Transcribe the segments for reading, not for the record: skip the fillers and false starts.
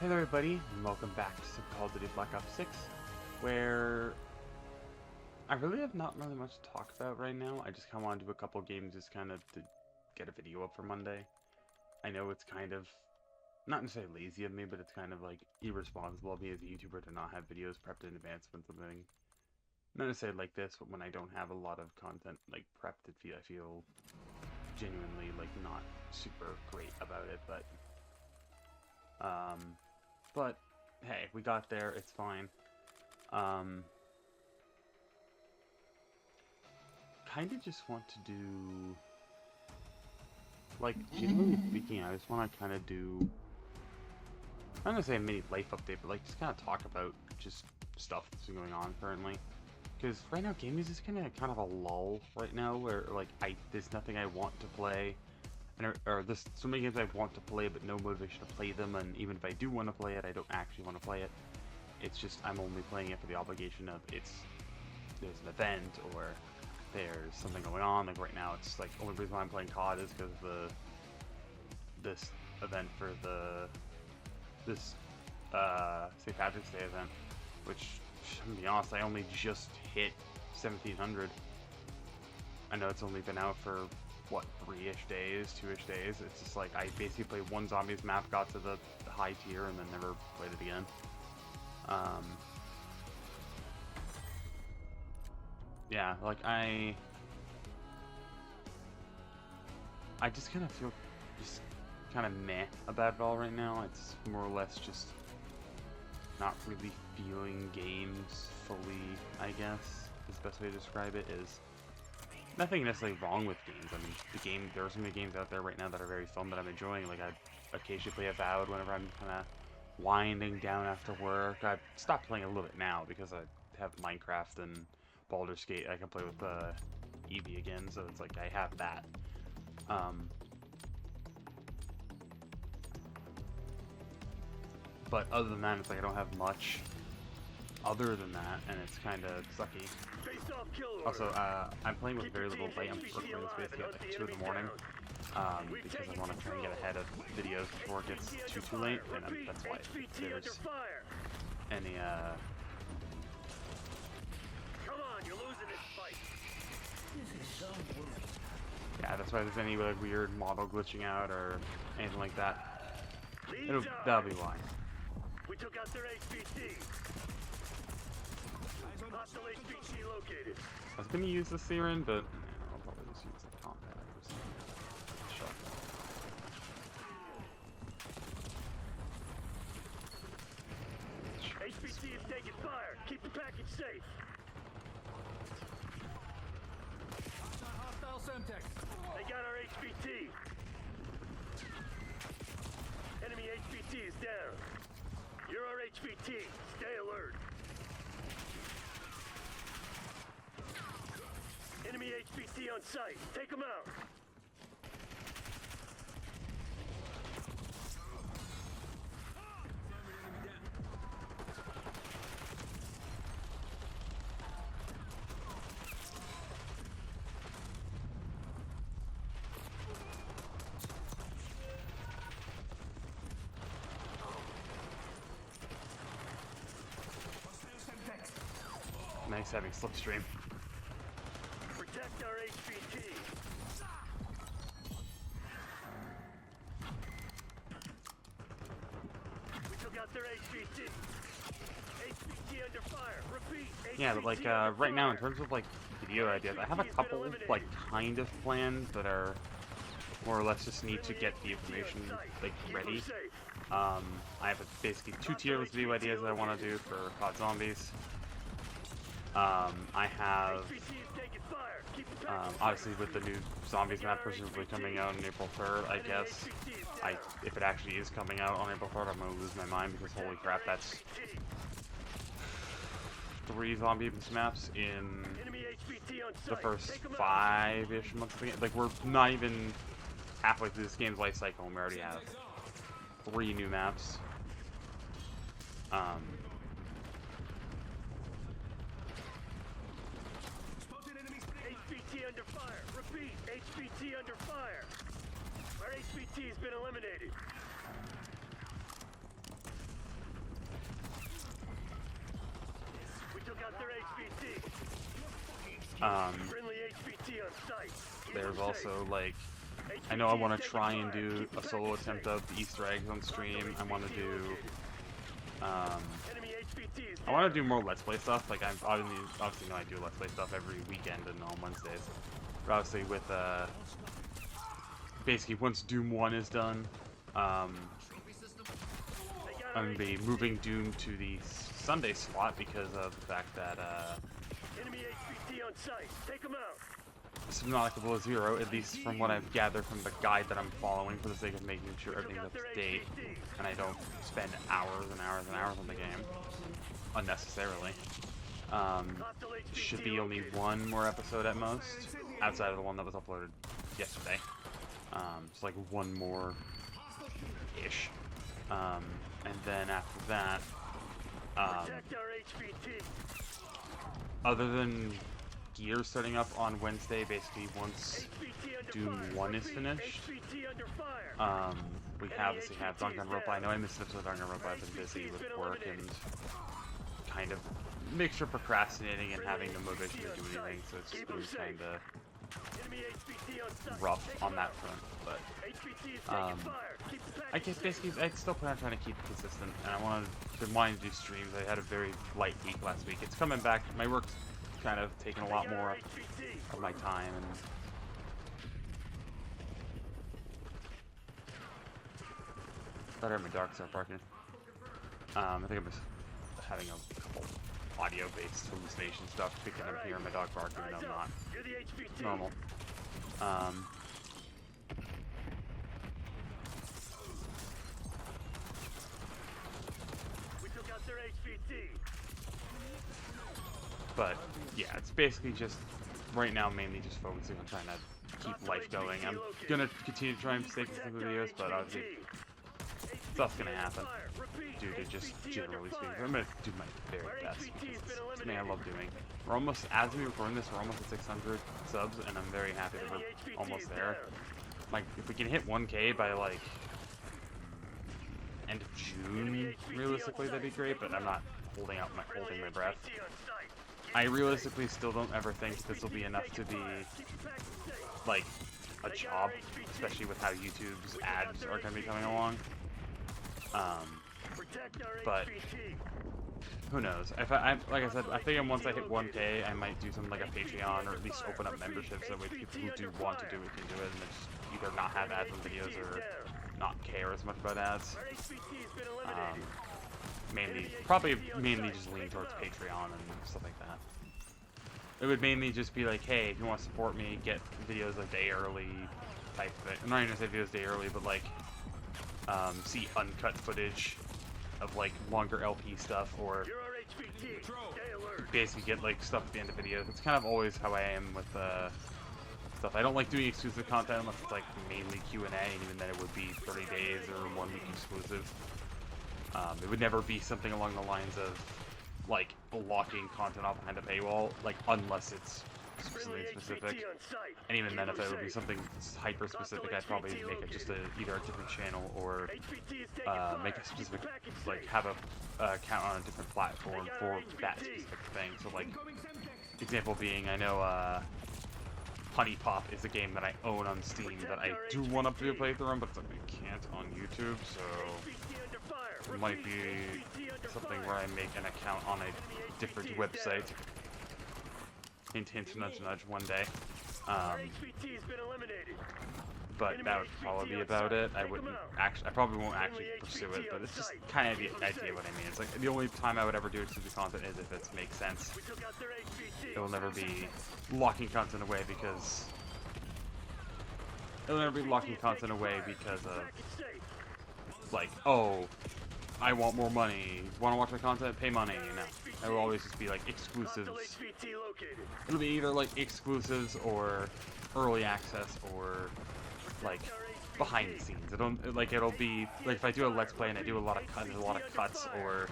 Hey there everybody, and welcome back to some Call of Duty Black Ops 6, where I really have not really much to talk about right now. I just kind of want to do a couple games just kind of to get a video up for Monday. I know it's kind of, not necessarily lazy of me, but it's kind of like irresponsible of me as a YouTuber to not have videos prepped in advance when something, not necessarily like this, but when I don't have a lot of content like prepped, I feel genuinely like not super great about it, but hey, we got there, it's fine. Kind of just want to do, like, genuinely speaking, I just want to kind of do, I'm not gonna say a mini life update, but like just kind of talk about just stuff that's been going on currently. Because right now, gaming is just kind of a lull right now, where like there's nothing I want to play, and or there's so many games I want to play, but no motivation to play them, and even if I do want to play it, I don't actually want to play it. It's just I'm only playing it for the obligation of there's an event or there's something going on. Like right now, it's like only reason why I'm playing COD is because this event for this St. Patrick's Day event, which, to be honest, I only just hit 1700. I know it's only been out for what, 3-ish days, 2-ish days. It's just like I basically played one zombies map, got to the high tier, and then never played it again. Yeah, like I just kind of feel just kind of meh about it all right now. It's more or less just not really feeling games fully, I guess, is the best way to describe it. Is nothing necessarily wrong with games. I mean, there are so many games out there right now that are very fun that I'm enjoying. Like I occasionally play Avowed whenever I'm kind of winding down after work. I've stopped playing a little bit now because I have Minecraft and Baldur's Gate. I can play with Eevee again, so it's like I have that. But other than that, it's like I don't have much other than that, and it's kind of sucky. Also, I'm playing with very little light. I'm recording this basically at like 2 in the morning, because I want to try and get ahead of videos before it gets too late, and that's why if there's any, yeah, that's why if there's any like weird model glitching out or anything like that, that'll be why. We took out their HVT. Hostile HVT located. I was gonna use the Siren, but I'll probably just use the combat or something. Shotgun. HVT is taking fire. Keep the package safe. Hostile Semtex. They got our HVT. Enemy HVT is down. You're our HVT. Stay alert. Enemy HVT on site. Take them out. Nice having slipstream. Protect our HVT. We took out their HVT. HVT under fire. Repeat. Yeah, but like right now in terms of like video ideas, I have a couple like kind of planned that are more or less just need to get the information like ready. I have basically 2 tier list video ideas that I want to do for COD Zombies. I have, obviously with the new Zombies map presumably coming out on April 3rd, I guess, if it actually is coming out on April 3rd, I'm going to lose my mind because holy crap, that's 3 Zombies maps in the first 5-ish months of the game. Like, we're not even halfway through this game's life cycle and we already have 3 new maps. HVT under fire. Repeat. HVT under fire. Our HVT has been eliminated. Friendly HVT on site. Keep There's them safe. also like, I know I want to try and do a solo attempt of the Easter eggs on stream. I want to do, Enemy HVT is I want to do more Let's Play stuff. Like I obviously know I do Let's Play stuff every weekend and on Wednesdays. But obviously with basically once Doom 1 is done, I'm gonna be moving Doom to the Sunday slot because of the fact that Enemy HVT on site. Take them out. Subnautica Below Zero, at least from what I've gathered from the guide that I'm following for the sake of making sure everything's up to date, and I don't spend hours and hours and hours on the game unnecessarily. Should be only one more episode at most, outside of the one that was uploaded yesterday. It's like one more ish. And then after that, Protect our HVT. other than Gear starting up on Wednesday, basically once HVT under Doom fire. 1 is Repeat, finished, HVT under fire. we obviously have Danganronpa. I know I missed an episode of Danganronpa. I've been busy with work and kind of mixture of procrastinating and having no motivation to do anything, so it's been kind of Enemy HVT on site. rough Take on them that out. front, but HVT is taking fire. Keep the I guess basically I still plan on trying to keep it consistent, and I been wanting to do streams. I had a very light week last week. It's coming back. My work's kind of taking a lot more of my time, and thought I heard my dog start barking. I think I'm just having a couple audio-based hallucination stuff because I'm hearing my dog barking and I'm not You're the HVT. normal. We took out their HVT. But yeah, it's basically just right now mainly just focusing on trying to keep life going. I'm gonna continue to try and stay consistent with videos, but obviously stuff's gonna happen due to just generally speaking. I'm gonna do my very best because it's something I love doing. We're almost, as we record this, we're almost at 600 subs, and I'm very happy that we're almost there. Like, if we can hit 1K by like end of June, realistically, that'd be great. But I'm not holding my breath. I realistically still don't ever think this will be enough to be like a job, especially with how YouTube's ads are going to be coming along. But who knows? If I like I said, I think once I hit 1K, I might do something like a Patreon, or at least open up memberships so that way people who do want to do it can do it, and just either not have ads on videos or not care as much about ads. Probably mainly just lean towards Patreon and stuff like that. It would mainly just be like, hey, if you want to support me, get videos a day early type thing. I'm not even gonna say videos a day early, but like, see uncut footage of like longer LP stuff, or basically get like stuff at the end of videos. It's kind of always how I am with stuff. I don't like doing exclusive content unless it's like mainly Q&A, and even then it would be 30 days or 1 week exclusive. It would never be something along the lines of like blocking content off behind a paywall, like unless it's something specific. And even then, if it would be something hyper specific, I'd probably make it just either a different channel or make a specific, like have a account on a different platform for that specific thing. So like, example being, I know Honey Pop is a game that I own on Steam that I do want to do a playthrough on, but it's like I can't on YouTube, so it might be something where I make an account on a different website. Hint, hint, nudge, nudge, one day. But that would probably be about it. I probably won't actually pursue it, but it's just kind of the idea of what I mean. It's like the only time I would ever do exclusive content is if it makes sense. It will never be locking content away because of like, oh, I want more money. Want to watch my content? Pay money. No, it will always just be like exclusives. It'll be either like exclusives or early access or like behind the scenes. It'll be like if I do a Let's Play and I do a lot of cuts, or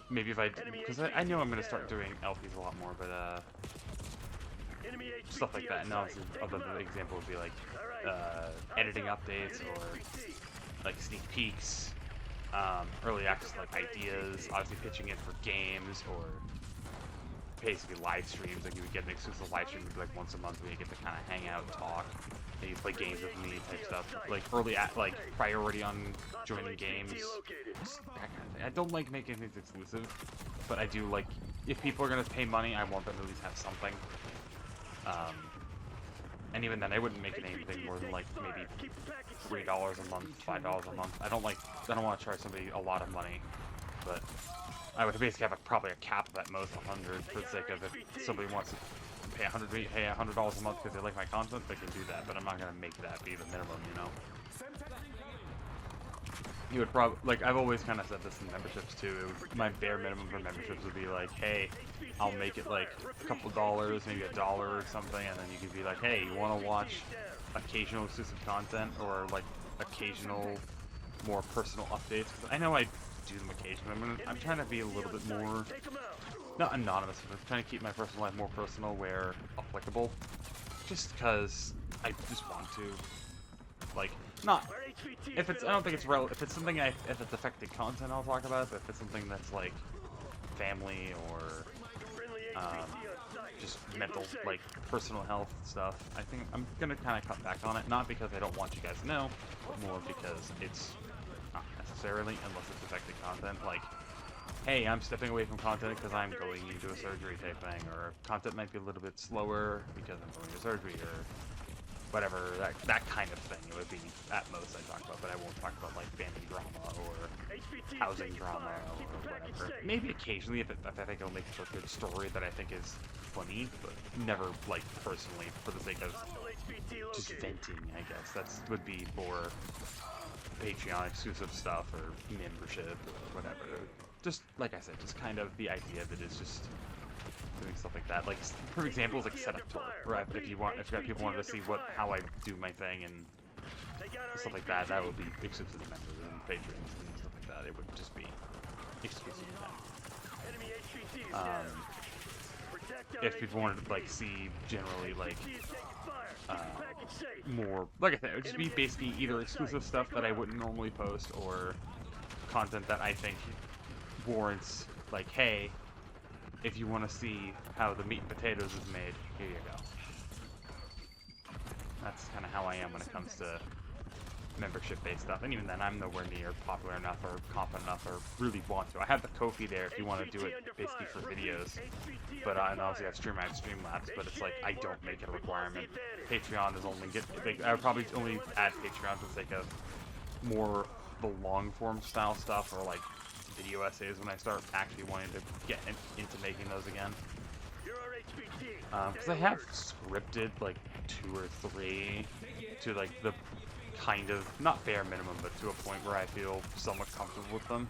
maybe if because I know I'm gonna start doing LPs a lot more, but stuff like that. And obviously, another example would be like editing updates or like sneak peeks, early access like ideas, obviously pitching it for games, or basically live streams. Like you would get an exclusive live stream like once a month where you get to kind of hang out, talk, and you play games with me type stuff. Like like priority on joining games, that kind of thing. I don't like making things exclusive, but I do like if people are gonna pay money, I want them to at least have something. And even then, I wouldn't make it anything more than like maybe $3 a month, $5 a month. I don't want to charge somebody a lot of money, but I would basically have probably a cap of at most 100 for the sake of if somebody wants to pay $100 a month because they like my content, they can do that. But I'm not gonna make that be the minimum, you know. You would probably, like, I've always kind of said this in memberships too. My bare minimum for memberships would be like, hey, I'll make it like a couple dollars, maybe $1 or something, and then you could be like, hey, you want to watch occasional exclusive content or like occasional more personal updates? 'Cause I know I do them occasionally. I'm trying to be a little bit more, not anonymous, but I'm trying to keep my personal life more personal where applicable. Just because I just want to. Like, not if it's, I don't think it's relevant. If it's something if it's affected content, I'll talk about it. But if it's something that's like family or just mental, like personal health stuff, I think I'm gonna kind of cut back on it. Not because I don't want you guys to know, but more because it's not necessarily, unless it's affected content. Like, hey, I'm stepping away from content because I'm going into a surgery type thing, or content might be a little bit slower because I'm going to surgery, or whatever, that kind of thing it would be at most I talk about, but I won't talk about like family drama or housing drama or whatever. Maybe occasionally if I think it'll make for a good story that I think is funny, but never like personally for the sake of just venting, I guess. That would be for Patreon exclusive stuff or membership or whatever. Just like I said, just kind of the idea that it's just doing stuff like that. Like, for example, is like setup tour, right? If people wanted to see how I do my thing and stuff like that, that would be exclusive to members and patrons and stuff like that. It would just be exclusive to them. If people wanted to like see generally like more, like I said, it would just be basically either exclusive stuff that I wouldn't normally post or content that I think warrants, like, hey, if you want to see how the meat and potatoes is made, here you go. That's kind of how I am when it comes to membership-based stuff. And even then, I'm nowhere near popular enough or confident enough or really want to. I have the Ko-fi there if you want to do it basically for videos. But and obviously I have Streamlabs, but it's like I don't make it a requirement. Patreon is only I would probably only add Patreon for the sake of more the long-form style stuff or like video essays when I start actually wanting to get into making those again. Because I have scripted like 2 or 3 to like the kind of, not bare minimum, but to a point where I feel somewhat comfortable with them.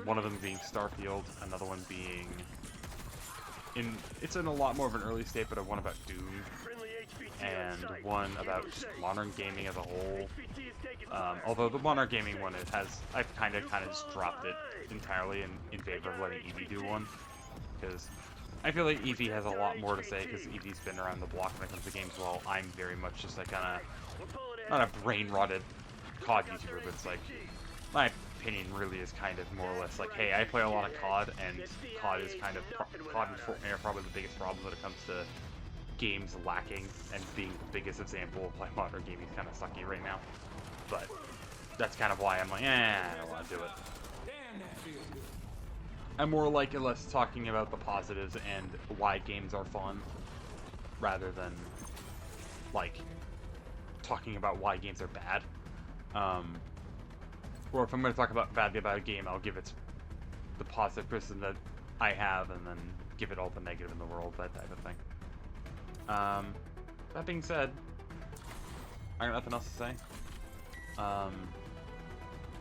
One of them being Starfield, another one being it's in a lot more of an early state, but one about Doom, and one about just modern gaming as a whole. Although the modern gaming one, I've kind of just dropped it entirely in favor of letting Evie do one, because I feel like Evie has a lot more to say, because Evie's been around the block when it comes to games, while I'm very much just like kind of, not a brain-rotted COD YouTuber, but it's like, my opinion really is kind of more or less like, hey, I play a lot of COD, and COD is kind of, COD and Fortnite are probably the biggest problem when it comes to games lacking, and being the biggest example of why modern gaming is kind of sucky right now. But that's kind of why I'm like, I don't want to do it. I'm more like or less talking about the positives and why games are fun, rather than like talking about why games are bad. Or if I'm going to talk badly about a game, I'll give it the positive criticism that I have, and then give it all the negative in the world, that type of thing. That being said, I got nothing else to say.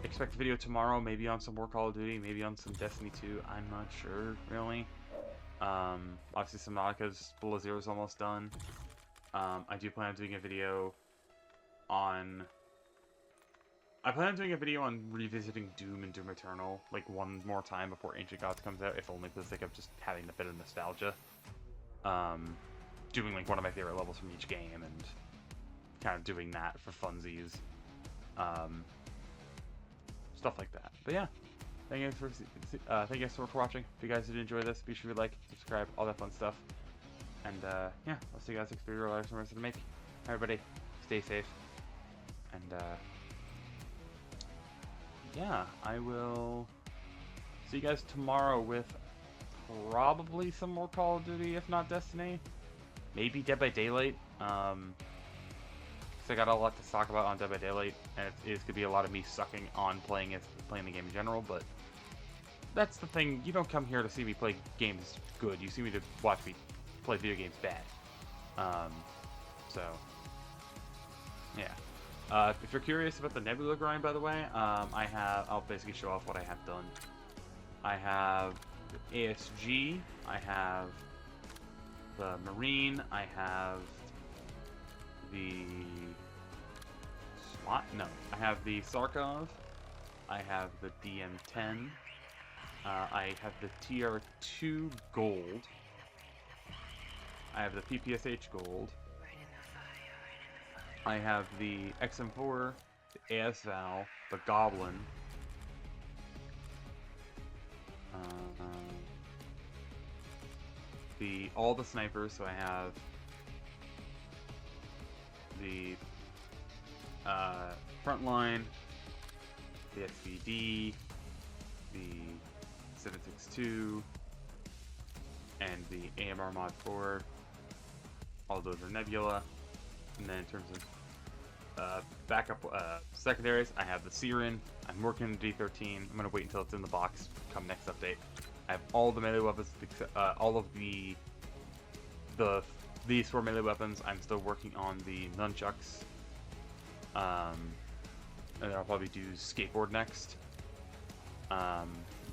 Expect a video tomorrow, maybe on some more Call of Duty, maybe on some Destiny 2, I'm not sure, really. Obviously Subnautica's Below Zero is almost done. I do plan on doing a video on... I plan on doing a video on revisiting Doom and Doom Eternal, like, one more time before Ancient Gods comes out, if only for the sake of just having a bit of nostalgia. Doing, like, one of my favorite levels from each game, and kind of doing that for funsies. stuff like that. But yeah, thank you guys so much for watching. If you guys did enjoy this, be sure to like, subscribe, all that fun stuff. And yeah, I'll see you guys next video. Live some rest to make. Everybody, stay safe. And yeah, I will see you guys tomorrow with probably some more Call of Duty, if not Destiny. Maybe Dead by Daylight. So I got a lot to talk about on Dead by Daylight, and it's gonna be a lot of me sucking on playing the game in general. But that's the thing. You don't come here to see me play games good. You see me to watch me play video games bad. So yeah. If you're curious about the Nebula grind, by the way, I'll basically show off what I have done. I have the ASG, I have the Marine, I have the SWAT, no, I have the Sarkov, I have the DM-10, I have the TR-2 Gold, I have the PPSH Gold, I have the XM4, the AS-Val, the Goblin, all the snipers, so I have the Frontline, the SVD, the 762, and the AMR Mod 4. All those are Nebula. And then in terms of backup secondaries, I have the Siren. I'm working on D13. I'm gonna wait until it's in the box come next update. I have all the melee weapons, all of these 4 melee weapons. I'm still working on the nunchucks. And I'll probably do skateboard next.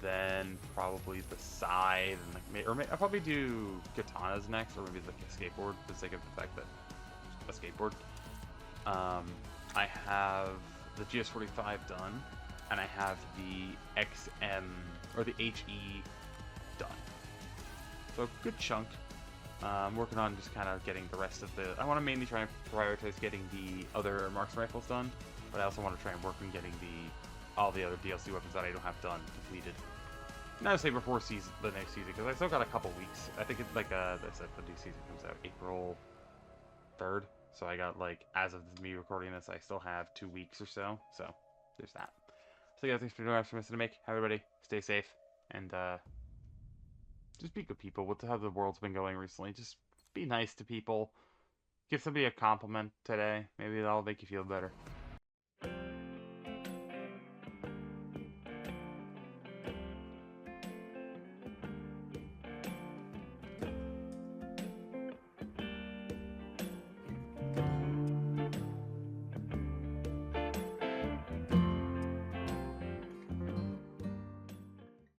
Then probably the scythe, and I'll probably do katanas next, or maybe like a skateboard for the sake of the fact that a skateboard. I have the GS45 done, and I have the XM or the HE done. So good chunk. I'm working on just kind of getting the rest of the. I want to mainly try and prioritize getting the other marksman rifles done, but I also want to try and work on getting all the other DLC weapons that I don't have done completed. And I would say before the next season, because I still got a couple weeks. I think it's like I said, the new season comes out April 3rd. So I got like, as of me recording this, I still have 2 weeks or so. So there's that. So yeah, thanks for doing for to make. Everybody, stay safe and just be good people. With how the world's been going recently, just be nice to people. Give somebody a compliment today. Maybe that'll make you feel better.